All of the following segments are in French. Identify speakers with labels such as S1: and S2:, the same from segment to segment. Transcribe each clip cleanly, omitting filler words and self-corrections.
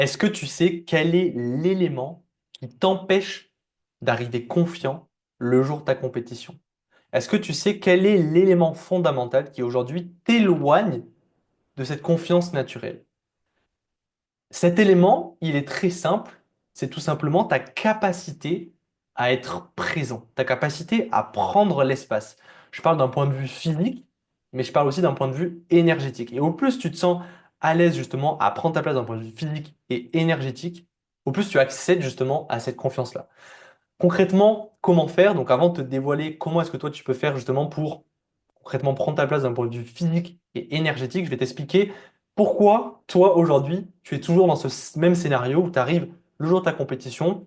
S1: Est-ce que tu sais quel est l'élément qui t'empêche d'arriver confiant le jour de ta compétition? Est-ce que tu sais quel est l'élément fondamental qui aujourd'hui t'éloigne de cette confiance naturelle? Cet élément, il est très simple, c'est tout simplement ta capacité à être présent, ta capacité à prendre l'espace. Je parle d'un point de vue physique, mais je parle aussi d'un point de vue énergétique. Et au plus tu te sens à l'aise justement à prendre ta place d'un point de vue physique et énergétique, au plus tu accèdes justement à cette confiance-là. Concrètement, comment faire? Donc avant de te dévoiler comment est-ce que toi tu peux faire justement pour concrètement prendre ta place d'un point de vue physique et énergétique, je vais t'expliquer pourquoi toi aujourd'hui tu es toujours dans ce même scénario où tu arrives le jour de ta compétition,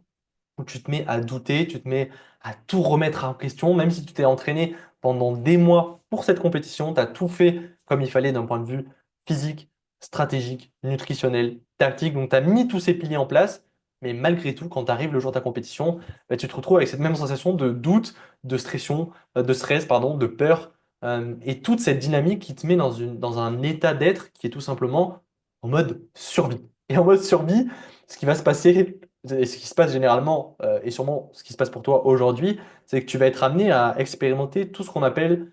S1: où tu te mets à douter, tu te mets à tout remettre en question, même si tu t'es entraîné pendant des mois pour cette compétition, tu as tout fait comme il fallait d'un point de vue physique, stratégique, nutritionnel, tactique, donc tu as mis tous ces piliers en place, mais malgré tout, quand tu arrives le jour de ta compétition, bah, tu te retrouves avec cette même sensation de doute, de stression, de stress, pardon, de peur, et toute cette dynamique qui te met dans un état d'être qui est tout simplement en mode survie. Et en mode survie, ce qui va se passer, et ce qui se passe généralement, et sûrement ce qui se passe pour toi aujourd'hui, c'est que tu vas être amené à expérimenter tout ce qu'on appelle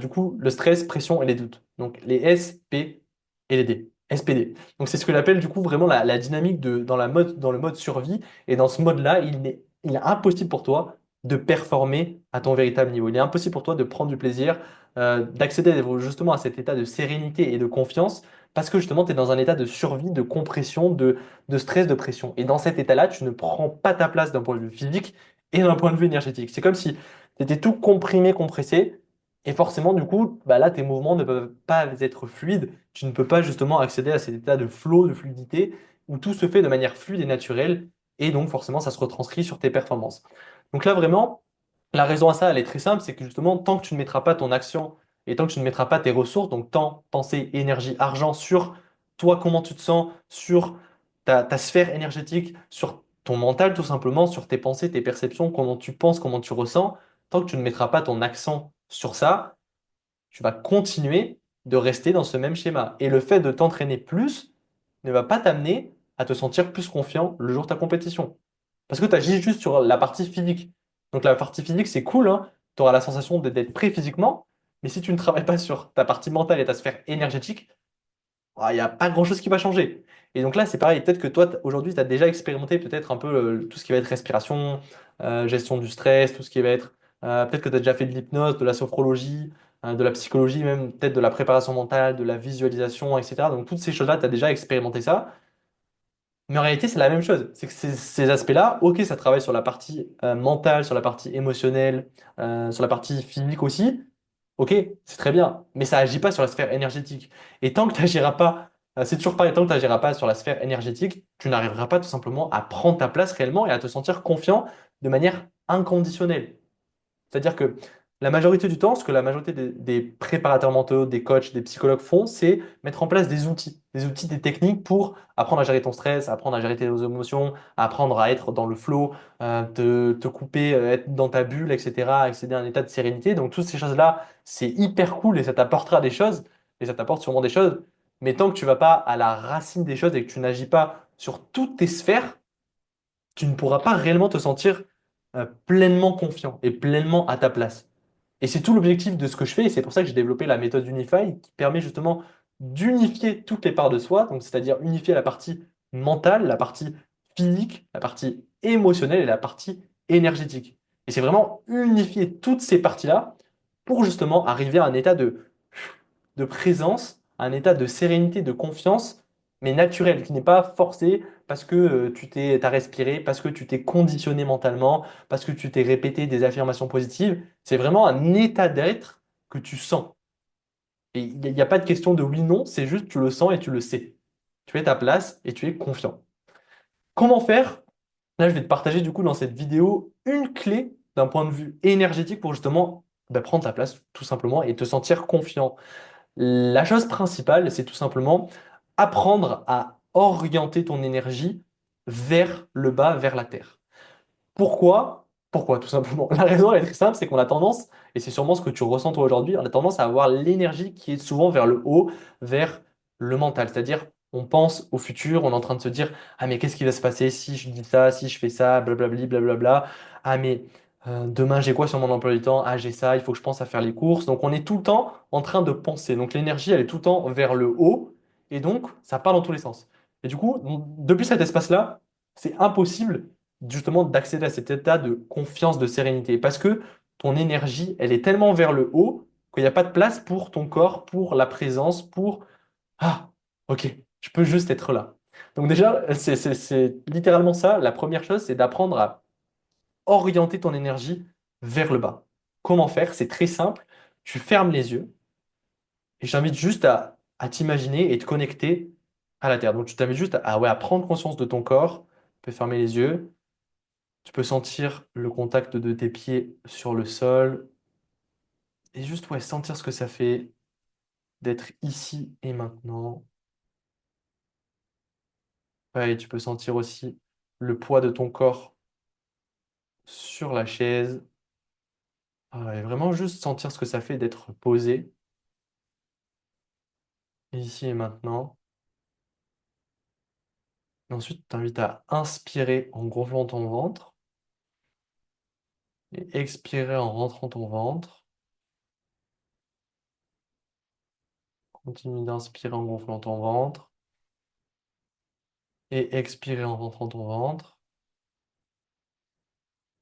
S1: du coup le stress, pression et les doutes. Donc les S, P et les D. SPD. Donc c'est ce que j'appelle du coup vraiment la dynamique dans le mode survie. Et dans ce mode-là, il est impossible pour toi de performer à ton véritable niveau. Il est impossible pour toi de prendre du plaisir, d'accéder justement à cet état de sérénité et de confiance parce que justement tu es dans un état de survie, de compression, de stress, de pression. Et dans cet état-là, tu ne prends pas ta place d'un point de vue physique et d'un point de vue énergétique. C'est comme si tu étais tout comprimé, compressé, et forcément, du coup, bah là, tes mouvements ne peuvent pas être fluides. Tu ne peux pas justement accéder à cet état de flow, de fluidité, où tout se fait de manière fluide et naturelle, et donc forcément, ça se retranscrit sur tes performances. Donc là, vraiment, la raison à ça, elle est très simple, c'est que justement, tant que tu ne mettras pas ton action et tant que tu ne mettras pas tes ressources, donc temps, pensée, énergie, argent, sur toi, comment tu te sens, sur ta sphère énergétique, sur ton mental tout simplement, sur tes pensées, tes perceptions, comment tu penses, comment tu ressens, tant que tu ne mettras pas ton accent sur ça, tu vas continuer de rester dans ce même schéma. Et le fait de t'entraîner plus ne va pas t'amener à te sentir plus confiant le jour de ta compétition. Parce que tu agis juste sur la partie physique. Donc la partie physique, c'est cool, hein. Tu auras la sensation d'être prêt physiquement, mais si tu ne travailles pas sur ta partie mentale et ta sphère énergétique, il n'y a pas grand-chose qui va changer. Et donc là, c'est pareil. Peut-être que toi, aujourd'hui, tu as déjà expérimenté peut-être un peu tout ce qui va être respiration, gestion du stress, tout ce qui va être... peut-être que tu as déjà fait de l'hypnose, de la sophrologie, de la psychologie, même peut-être de la préparation mentale, de la visualisation, etc. Donc toutes ces choses-là, tu as déjà expérimenté ça. Mais en réalité, c'est la même chose. C'est que ces aspects-là, ok, ça travaille sur la partie mentale, sur la partie émotionnelle, sur la partie physique aussi. Ok, c'est très bien. Mais ça agit pas sur la sphère énergétique. Et tant que tu n'agiras pas, c'est toujours pareil, tant que tu n'agiras pas sur la sphère énergétique, tu n'arriveras pas tout simplement à prendre ta place réellement et à te sentir confiant de manière inconditionnelle. C'est-à-dire que la majorité du temps, ce que la majorité des préparateurs mentaux, des coachs, des psychologues font, c'est mettre en place des outils, des techniques pour apprendre à gérer ton stress, apprendre à gérer tes émotions, apprendre à être dans le flow, te couper, être dans ta bulle, etc., accéder à un état de sérénité. Donc, toutes ces choses-là, c'est hyper cool et ça t'apportera des choses, et ça t'apporte sûrement des choses. Mais tant que tu vas pas à la racine des choses et que tu n'agis pas sur toutes tes sphères, tu ne pourras pas réellement te sentir pleinement confiant et pleinement à ta place. Et c'est tout l'objectif de ce que je fais, et c'est pour ça que j'ai développé la méthode Unify, qui permet justement d'unifier toutes les parts de soi, donc c'est-à-dire unifier la partie mentale, la partie physique, la partie émotionnelle et la partie énergétique. Et c'est vraiment unifier toutes ces parties-là pour justement arriver à un état de présence, un état de sérénité, de confiance, mais naturel, qui n'est pas forcé parce que t'as respiré, parce que tu t'es conditionné mentalement, parce que tu t'es répété des affirmations positives. C'est vraiment un état d'être que tu sens. Et il n'y a pas de question de oui-non, c'est juste tu le sens et tu le sais. Tu es ta place et tu es confiant. Comment faire? Là, je vais te partager du coup dans cette vidéo une clé d'un point de vue énergétique pour justement prendre ta place tout simplement et te sentir confiant. La chose principale, c'est tout simplement apprendre à orienter ton énergie vers le bas, vers la terre. Pourquoi? Pourquoi, tout simplement? La raison, elle est très simple, c'est qu'on a tendance, et c'est sûrement ce que tu ressens toi aujourd'hui, on a tendance à avoir l'énergie qui est souvent vers le haut, vers le mental, c'est-à-dire On pense au futur, on est en train de se dire, ah mais qu'est-ce qui va se passer si je dis ça, si je fais ça, blablabli, blablabla. Ah mais demain j'ai quoi sur mon emploi du temps? Ah j'ai ça, il faut que je pense à faire les courses. Donc on est tout le temps en train de penser. Donc l'énergie, elle est tout le temps vers le haut et donc ça part dans tous les sens. Et du coup, depuis cet espace-là, c'est impossible justement d'accéder à cet état de confiance, de sérénité parce que ton énergie, elle est tellement vers le haut qu'il n'y a pas de place pour ton corps, pour la présence, pour ah, ok, je peux juste être là. Donc déjà, c'est littéralement ça. La première chose, c'est d'apprendre à orienter ton énergie vers le bas. Comment faire? C'est très simple. Tu fermes les yeux et je t'invite juste à t'imaginer et te connecter à la Terre. Donc tu t'invites juste ouais, à prendre conscience de ton corps. Tu peux fermer les yeux. Tu peux sentir le contact de tes pieds sur le sol et juste ouais, sentir ce que ça fait d'être ici et maintenant. Ouais, et tu peux sentir aussi le poids de ton corps sur la chaise. Et vraiment juste sentir ce que ça fait d'être posé ici et maintenant. Et ensuite, t'invites à inspirer en gonflant ton ventre et expirer en rentrant ton ventre. Continue d'inspirer en gonflant ton ventre et expirer en rentrant ton ventre.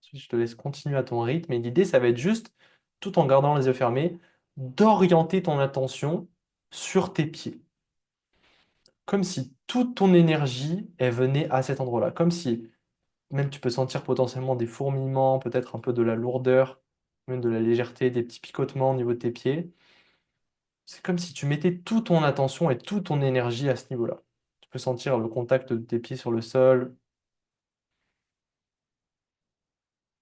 S1: Ensuite, je te laisse continuer à ton rythme. Et l'idée, ça va être juste, tout en gardant les yeux fermés, d'orienter ton attention sur tes pieds. Comme si toute ton énergie, elle venait à cet endroit-là. Comme si même tu peux sentir potentiellement des fourmillements, peut-être un peu de la lourdeur, même de la légèreté, des petits picotements au niveau de tes pieds. C'est comme si tu mettais toute ton attention et toute ton énergie à ce niveau-là. Tu peux sentir le contact de tes pieds sur le sol.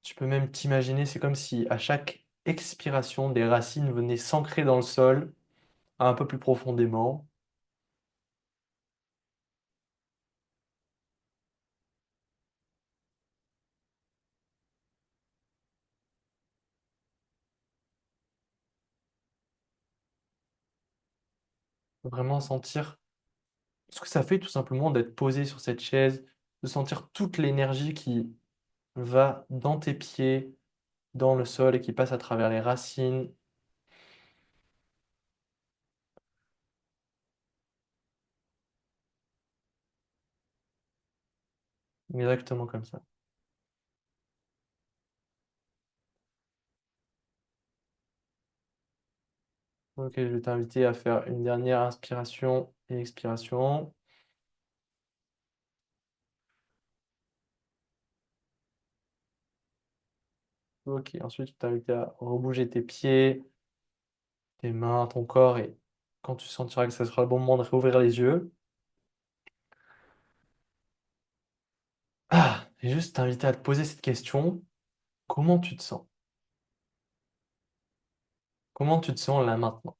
S1: Tu peux même t'imaginer, c'est comme si à chaque expiration, des racines venaient s'ancrer dans le sol un peu plus profondément. Vraiment sentir ce que ça fait tout simplement d'être posé sur cette chaise, de sentir toute l'énergie qui va dans tes pieds, dans le sol et qui passe à travers les racines. Exactement comme ça. Ok, je vais t'inviter à faire une dernière inspiration et expiration. Ok, ensuite je vais t'inviter à rebouger tes pieds, tes mains, ton corps et quand tu sentiras que ce sera le bon moment de réouvrir les yeux, et juste t'inviter à te poser cette question. Comment tu te sens? Comment tu te sens là maintenant?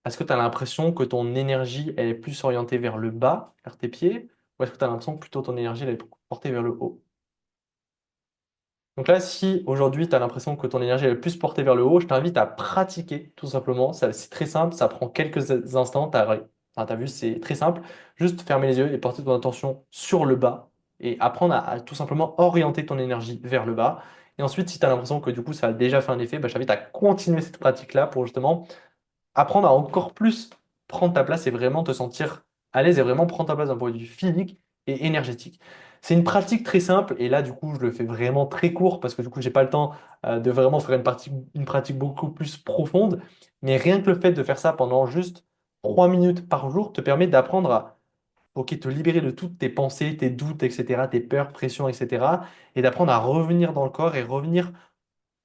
S1: Est-ce que tu as l'impression que ton énergie elle est plus orientée vers le bas, vers tes pieds, ou est-ce que tu as l'impression que plutôt ton énergie elle est portée vers le haut? Donc là, si aujourd'hui tu as l'impression que ton énergie elle est plus portée vers le haut, je t'invite à pratiquer tout simplement. C'est très simple, ça prend quelques instants. T'as vu, c'est très simple. Juste fermer les yeux et porter ton attention sur le bas et apprendre à tout simplement orienter ton énergie vers le bas. Et ensuite, si tu as l'impression que du coup ça a déjà fait un effet, bah, je t'invite à continuer cette pratique-là pour justement apprendre à encore plus prendre ta place et vraiment te sentir à l'aise et vraiment prendre ta place d'un point de vue physique et énergétique. C'est une pratique très simple et là du coup je le fais vraiment très court parce que du coup j'ai pas le temps de vraiment faire une pratique beaucoup plus profonde. Mais rien que le fait de faire ça pendant juste 3 minutes par jour te permet d'apprendre à ok, te libérer de toutes tes pensées, tes doutes, etc., tes peurs, pressions, etc. Et d'apprendre à revenir dans le corps et revenir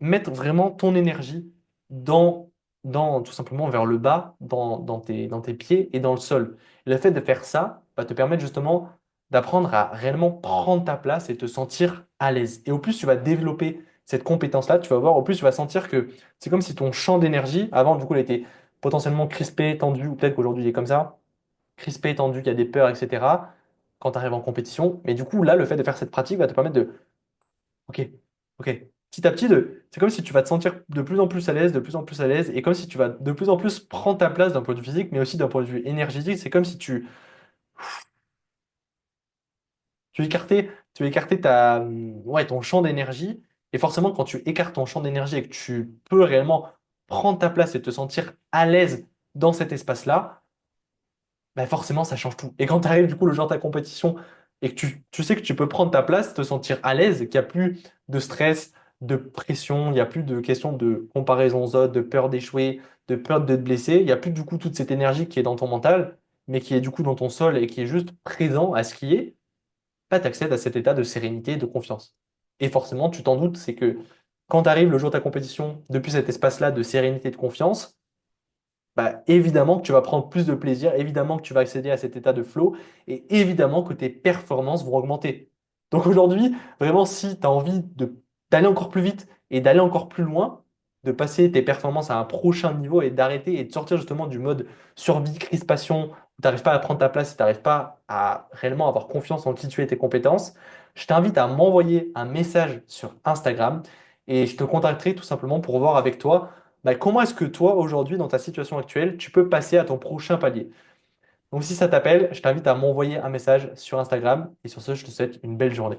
S1: mettre vraiment ton énergie dans, tout simplement vers le bas, dans tes pieds et dans le sol. Et le fait de faire ça va te permettre justement d'apprendre à réellement prendre ta place et te sentir à l'aise. Et au plus tu vas développer cette compétence-là, tu vas voir, au plus tu vas sentir que c'est comme si ton champ d'énergie, avant du coup, il était potentiellement crispé, tendu, ou peut-être qu'aujourd'hui il est comme ça, crispé, tendu, il y a des peurs, etc. quand tu arrives en compétition. Mais du coup, là, le fait de faire cette pratique va te permettre de ok, ok. Petit à petit, c'est comme si tu vas te sentir de plus en plus à l'aise, de plus en plus à l'aise, et comme si tu vas de plus en plus prendre ta place d'un point de vue physique, mais aussi d'un point de vue énergétique. C'est comme si tu Tu vas écarter ouais, ton champ d'énergie. Et forcément, quand tu écartes ton champ d'énergie et que tu peux réellement prendre ta place et te sentir à l'aise dans cet espace-là, bah forcément, ça change tout. Et quand tu arrives du coup le jour de ta compétition et que tu sais que tu peux prendre ta place, te sentir à l'aise, qu'il n'y a plus de stress, de pression, il n'y a plus de question de comparaison aux autres, de peur d'échouer, de peur de te blesser, il n'y a plus du coup toute cette énergie qui est dans ton mental, mais qui est du coup dans ton sol et qui est juste présent à ce qui est, bah, tu accèdes à cet état de sérénité et de confiance. Et forcément, tu t'en doutes, c'est que quand tu arrives le jour de ta compétition, depuis cet espace-là de sérénité et de confiance, bah, évidemment que tu vas prendre plus de plaisir, évidemment que tu vas accéder à cet état de flow et évidemment que tes performances vont augmenter. Donc aujourd'hui, vraiment, si tu as envie d'aller encore plus vite et d'aller encore plus loin, de passer tes performances à un prochain niveau et d'arrêter et de sortir justement du mode survie, crispation, où tu n'arrives pas à prendre ta place et tu n'arrives pas à réellement avoir confiance en qui tu es et tes compétences, je t'invite à m'envoyer un message sur Instagram et je te contacterai tout simplement pour voir avec toi bah, comment est-ce que toi, aujourd'hui, dans ta situation actuelle, tu peux passer à ton prochain palier? Donc, si ça t'appelle, je t'invite à m'envoyer un message sur Instagram. Et sur ce, je te souhaite une belle journée.